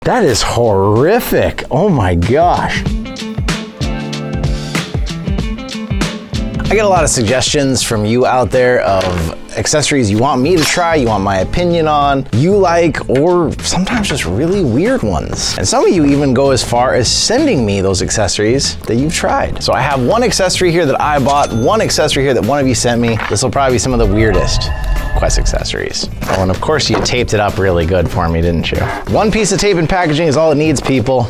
That is horrific. Oh my gosh. I get a lot of suggestions from you out there of accessories you want me to try, you want my opinion on, you like, or sometimes just really weird ones. And some of you even go as far as sending me those accessories that you've tried. So I have one accessory here that I bought, one accessory here that one of you sent me. This will probably be some of the weirdest Quest accessories. Oh, and of course you taped it up really good for me, didn't you? One piece of tape and packaging is all it needs, people.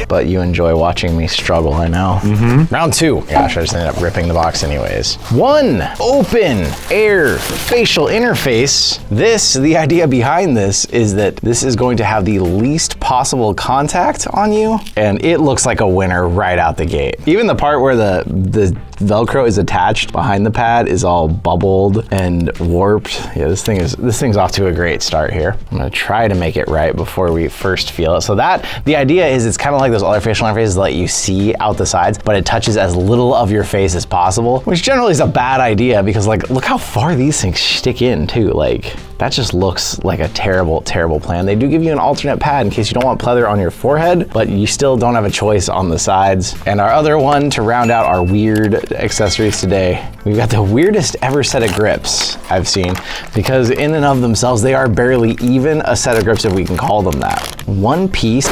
But you enjoy watching me struggle, I know. Round two. Gosh, I just ended up ripping the box anyways. One open air facial interface. The idea behind this is that this is going to have the least possible contact on you, and it looks like a winner right out the gate. Even the part where the Velcro is attached behind the pad is all bubbled and warped. Yeah, this thing's off to a great start here. I'm gonna try to make it right before we first feel it. So the idea is it's kind of like those other facial interfaces that let you see out the sides, but it touches as little of your face as possible, which generally is a bad idea because like, look how far these things stick in too. Like, that just looks like a terrible, terrible plan. They do give you an alternate pad in case you don't want pleather on your forehead, but you still don't have a choice on the sides. And our other one to round out our weird accessories today, we've got the weirdest ever set of grips I've seen, because in and of themselves, they are barely even a set of grips if we can call them that. One piece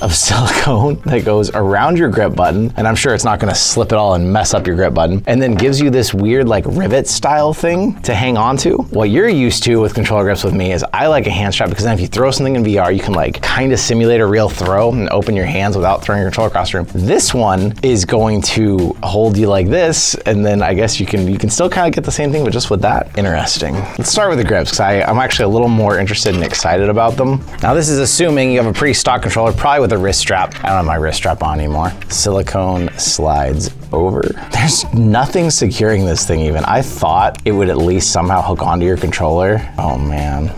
of silicone that goes around your grip button, and I'm sure it's not gonna slip at all and mess up your grip button, and then gives you this weird like rivet style thing to hang on to. What you're used to with controller grips with me is I like a hand strap because then if you throw something in VR, you can like kind of simulate a real throw and open your hands without throwing your controller across the room. This one is going to hold you like this, and then I guess you can still kind of get the same thing, but just with that. Interesting. Let's start with the grips because I'm actually a little more interested and excited about them. Now this is assuming you have a pretty stock controller, probably with a wrist strap. I don't have my wrist strap on anymore. Silicone slides over. There's nothing securing this thing even. I thought it would at least somehow hook onto your controller. Oh man.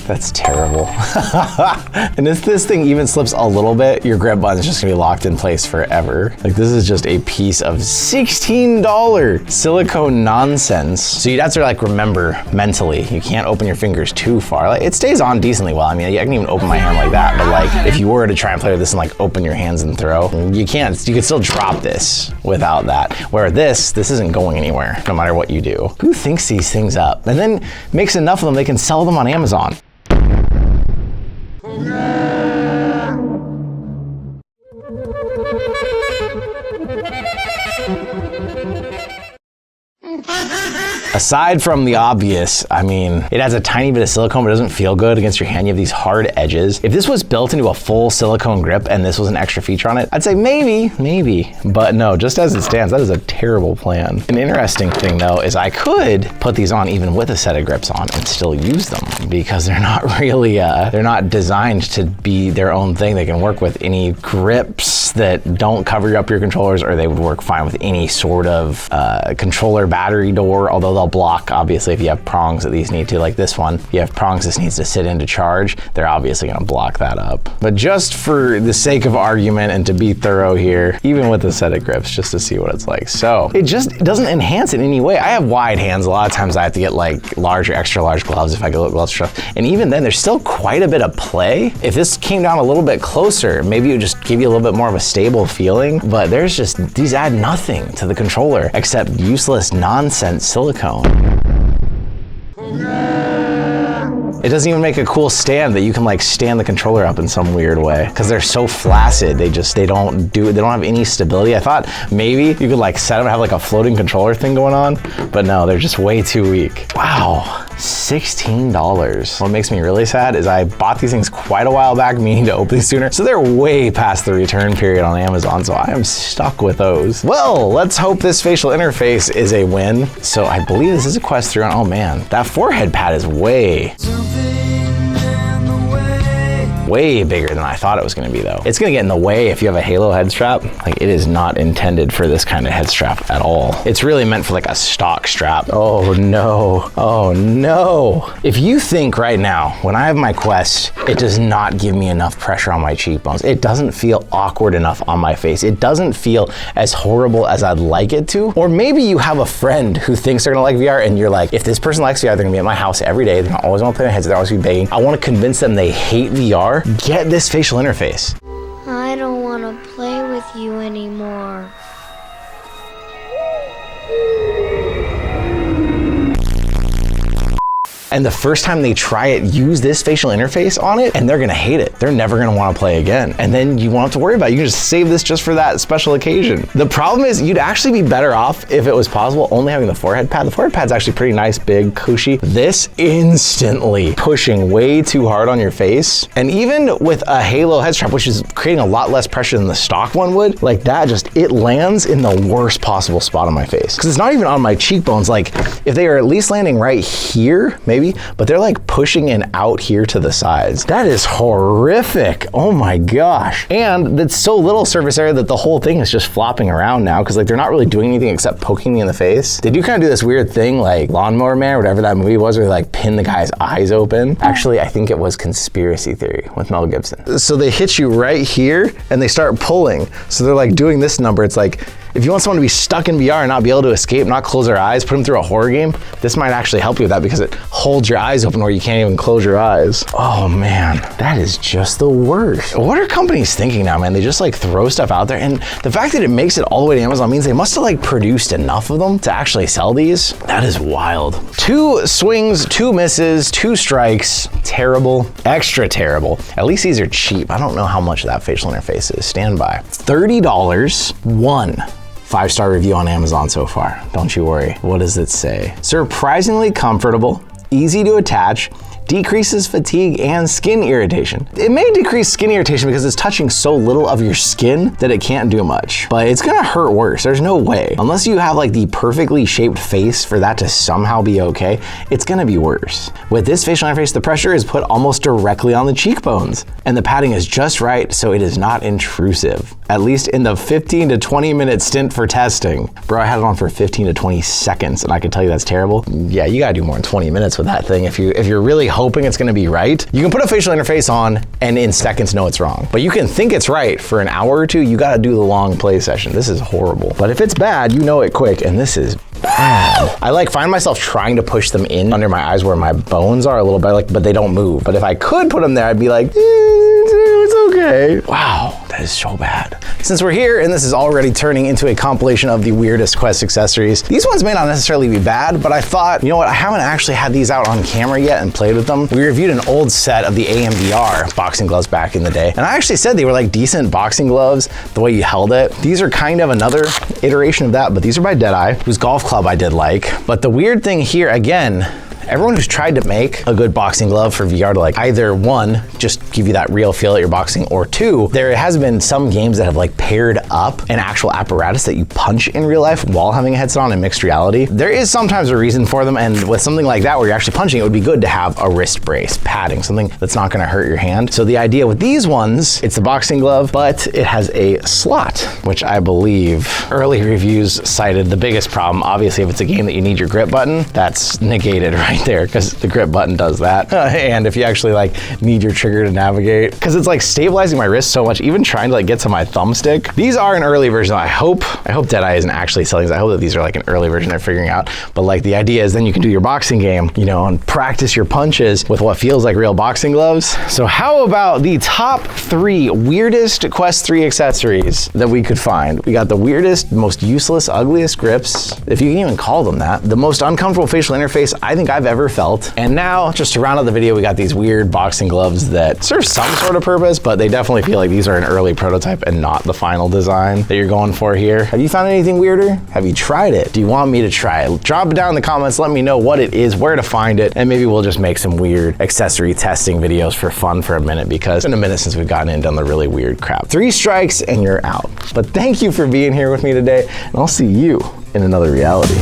That's terrible. And if this thing even slips a little bit, your grip button is just gonna be locked in place forever. Like this is just a piece of $16 silicone nonsense. So you'd have to like remember mentally, you can't open your fingers too far. Like it stays on decently well. I mean, I can even open my hand like that, but like if you were to try and play with this and like open your hands and throw, you can't. You can still drop this without that. Where this isn't going anywhere, no matter what you do. Who thinks these things up and then makes enough of them they can sell them on Amazon? Aside from the obvious, I mean, it has a tiny bit of silicone, but it doesn't feel good against your hand. You have these hard edges. If this was built into a full silicone grip and this was an extra feature on it, I'd say maybe, but no, just as it stands, that is a terrible plan. An interesting thing though, is I could put these on even with a set of grips on and still use them because they're not really, they're not designed to be their own thing. They can work with any grips that don't cover up your controllers, or they would work fine with any sort of controller battery door, although they'll block, obviously, if you have prongs that these need to, like this one. If you have prongs this needs to sit in to charge, they're obviously gonna block that up. But just for the sake of argument and to be thorough here, even with a set of grips, just to see what it's like. So it just doesn't enhance in any way. I have wide hands. A lot of times I have to get like large or extra large gloves if I go gloves stuff. And even then, there's still quite a bit of play. If this came down a little bit closer, maybe it would just give you a little bit more of a stable feeling, but there's just, these add nothing to the controller except useless nonsense silicone. It doesn't even make a cool stand that you can like stand the controller up in some weird way because they're so flaccid. They don't have any stability. I thought maybe you could like set them and have like a floating controller thing going on, but no, they're just way too weak. Wow. $16. What makes me really sad is I bought these things quite a while back, meaning to open these sooner, so they're way past the return period on Amazon, so I am stuck with those. Well, let's hope this facial interface is a win. So I believe this is a Quest 3 on, oh man, that forehead pad is way Way bigger than I thought it was gonna be though. It's gonna get in the way if you have a Halo head strap. Like, it is not intended for this kind of head strap at all. It's really meant for like a stock strap. Oh no, oh no. If you think right now, when I have my Quest, it does not give me enough pressure on my cheekbones. It doesn't feel awkward enough on my face. It doesn't feel as horrible as I'd like it to. Or maybe you have a friend who thinks they're gonna like VR and you're like, if this person likes VR, they're gonna be at my house every day. They're gonna always wanna play their heads, they're always gonna be begging. I wanna convince them they hate VR. Get this facial interface. I don't wanna play with you anymore. And the first time they try it, use this facial interface on it, and they're gonna hate it. They're never gonna wanna play again. And then you won't have to worry about it. You can just save this just for that special occasion. The problem is you'd actually be better off if it was possible only having the forehead pad. The forehead pad's actually pretty nice, big, cushy. This instantly pushing way too hard on your face. And even with a Halo head strap, which is creating a lot less pressure than the stock one would, like that just, it lands in the worst possible spot on my face. Because it's not even on my cheekbones. Like, if they are at least landing right here, maybe, but they're like pushing in out here to the sides. That is horrific. Oh my gosh. And it's so little surface area that the whole thing is just flopping around now, because like they're not really doing anything except poking me in the face. They do kind of do this weird thing like Lawnmower Man or whatever that movie was, where they like pin the guy's eyes open. Actually, I think it was Conspiracy Theory with Mel Gibson. So they hit you right here and they start pulling. So they're like doing this number. It's like, if you want someone to be stuck in VR and not be able to escape, not close their eyes, put them through a horror game, this might actually help you with that because it holds your eyes open where you can't even close your eyes. Oh man, that is just the worst. What are companies thinking now, man? They just like throw stuff out there, and the fact that it makes it all the way to Amazon means they must have like produced enough of them to actually sell these. That is wild. 2 swings, 2 misses, 2 strikes. Terrible, extra terrible. At least these are cheap. I don't know how much that facial interface is. Stand by. $30, 1 5-star review on Amazon so far. Don't you worry. What does it say? Surprisingly comfortable, easy to attach, decreases fatigue and skin irritation. It may decrease skin irritation because it's touching so little of your skin that it can't do much, but it's gonna hurt worse. There's no way. Unless you have like the perfectly shaped face for that to somehow be okay, it's gonna be worse. With this facial interface, the pressure is put almost directly on the cheekbones, and the padding is just right so it is not intrusive. At least in the 15 to 20 minute stint for testing. Bro, I had it on for 15 to 20 seconds and I can tell you that's terrible. Yeah, you gotta do more than 20 minutes with that thing if you're really hoping it's gonna be right. You can put a facial interface on and in seconds know it's wrong. But you can think it's right for an hour or two, you gotta do the long play session. This is horrible. But if it's bad, you know it quick, and this is bad. I like find myself trying to push them in under my eyes where my bones are a little bit, like, but they don't move. But if I could put them there, I'd be like, it's okay. Wow, that is so bad. Since we're here and this is already turning into a compilation of the weirdest Quest accessories, these ones may not necessarily be bad, but I thought, you know what, I haven't actually had these out on camera yet and played with them. We reviewed an old set of the AMVR boxing gloves back in the day, and I actually said they were like decent boxing gloves, the way you held it. These are kind of another iteration of that, but these are by Deadeye, whose golf club I did like. But the weird thing here, again, everyone who's tried to make a good boxing glove for VR to like either 1, just give you that real feel that you're boxing, or 2, there has been some games that have like paired up an actual apparatus that you punch in real life while having a headset on in mixed reality. There is sometimes a reason for them, and with something like that where you're actually punching, it would be good to have a wrist brace, padding, something that's not gonna hurt your hand. So the idea with these ones, it's a boxing glove, but it has a slot, which I believe early reviews cited the biggest problem. Obviously, if it's a game that you need your grip button, that's negated right there, because the grip button does that. And if you actually like need your trigger to navigate, because it's like stabilizing my wrist so much, even trying to like get to my thumbstick. These are an early version. I hope Deadeye isn't actually selling these. I hope that these are like an early version they're figuring out. But like the idea is then you can do your boxing game, you know, and practice your punches with what feels like real boxing gloves. So how about the top 3 weirdest Quest 3 accessories that we could find? We got the weirdest, most useless, ugliest grips, if you can even call them that. The most uncomfortable facial interface I think I've ever felt. And now, just to round out the video, we got these weird boxing gloves that serve some sort of purpose, but they definitely feel like these are an early prototype and not the final design that you're going for here. Have you found anything weirder? Have you tried it? Do you want me to try it? Drop it down in the comments, let me know what it is, where to find it, and maybe we'll just make some weird accessory testing videos for fun for a minute, because it's been a minute since we've gotten in and done the really weird crap. 3 strikes and you're out. But thank you for being here with me today, and I'll see you in another reality.